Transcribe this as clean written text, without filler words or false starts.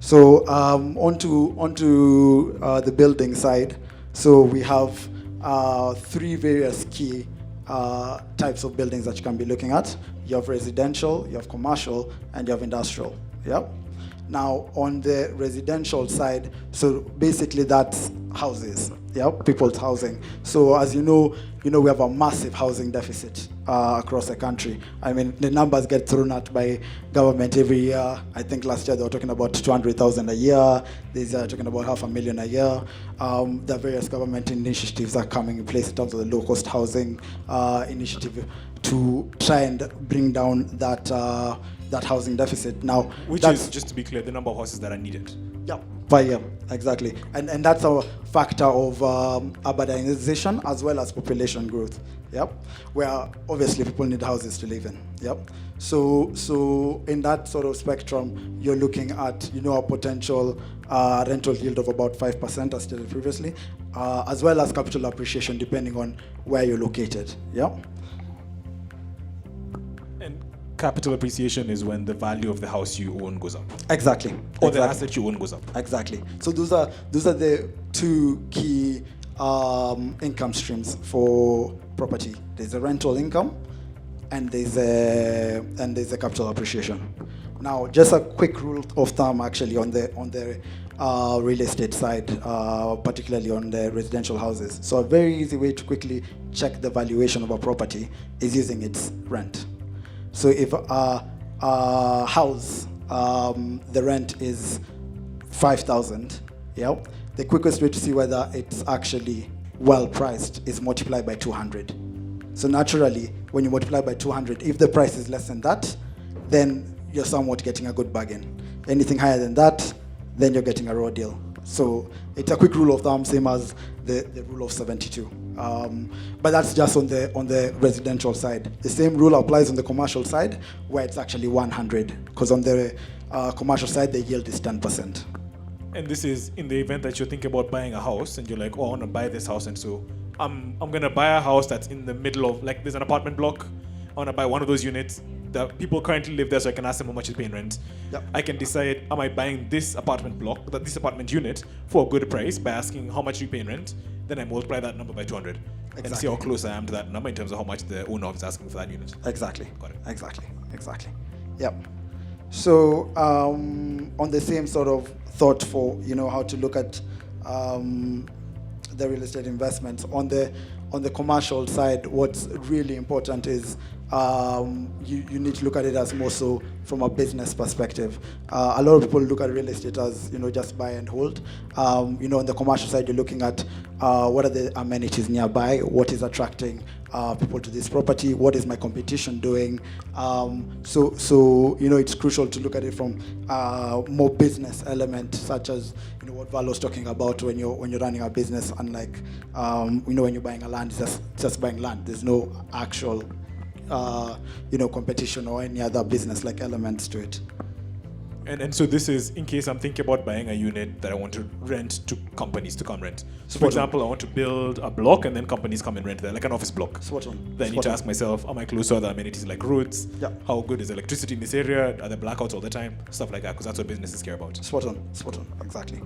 So onto the building side. So we have three various key types of buildings that you can be looking at. You have residential, you have commercial, and you have industrial. Yeah. Now on the residential side, so basically that's houses. Yeah, people's housing. So as you know, we have a massive housing deficit across the country. I mean, the numbers get thrown out by government every year. I think last year they were talking about 200,000 a year. This year talking about 500,000 a year. The various government initiatives are coming in place in terms of the low-cost housing initiative to try and bring down that housing deficit. Now, which is, just to be clear, the number of houses that are needed. Yeah, per year, exactly. And that's a factor of urbanization as well as population growth. Yep. Where obviously people need houses to live in. Yep. So in that sort of spectrum, you're looking at a potential rental yield of about 5%, as stated previously, as well as capital appreciation depending on where you're located. Yeah. Capital appreciation is when the value of the house you own goes up. Exactly. Or the asset you own goes up. Exactly. So those are the two key income streams for property. There's a rental income, and there's a capital appreciation. Now, just a quick rule of thumb, actually, on the real estate side, particularly on the residential houses. So a very easy way to quickly check the valuation of a property is using its rent. So if a house, the rent is 5,000, yeah, the quickest way to see whether it's actually well priced is multiply by 200. So naturally, when you multiply by 200, if the price is less than that, then you're somewhat getting a good bargain. Anything higher than that, then you're getting a raw deal. So it's a quick rule of thumb, same as the rule of 72. But that's just on the residential side. The same rule applies on the commercial side, where it's actually 100, because on the commercial side, the yield is 10%. And this is in the event that you're thinking about buying a house, and you're like, oh, I want to buy this house, and so I'm going to buy a house that's in the middle of, like, there's an apartment block. I want to buy one of those units. The people currently live there, so I can ask them how much is paying rent. Yep. I can decide, am I buying this apartment block, this apartment unit, for a good price by asking how much you pay in rent? Then I multiply that number by 200 and see how close I am to that number in terms of how much the owner is asking for that unit. Exactly. Got it. Exactly. Yep. So on the same sort of thought for how to look at the real estate investments on the commercial side, what's really important is you need to look at it as more so from a business perspective. A lot of people look at real estate as just buy and hold. On the commercial side, you're looking at what are the amenities nearby, what is attracting people to this property, what is my competition doing. So it's crucial to look at it from more business element, such as what Valo's talking about when you're running a business, unlike when you're buying a land, it's just buying land. There's no actual competition or any other business-like elements to it. And so this is in case I'm thinking about buying a unit that I want to rent to companies to come rent. So for example, I want to build a block and then companies come and rent there, like an office block. Then I need to ask myself, am I close to other amenities like roads? Yeah. How good is electricity in this area? Are there blackouts all the time? Stuff like that, because that's what businesses care about. Spot on, exactly.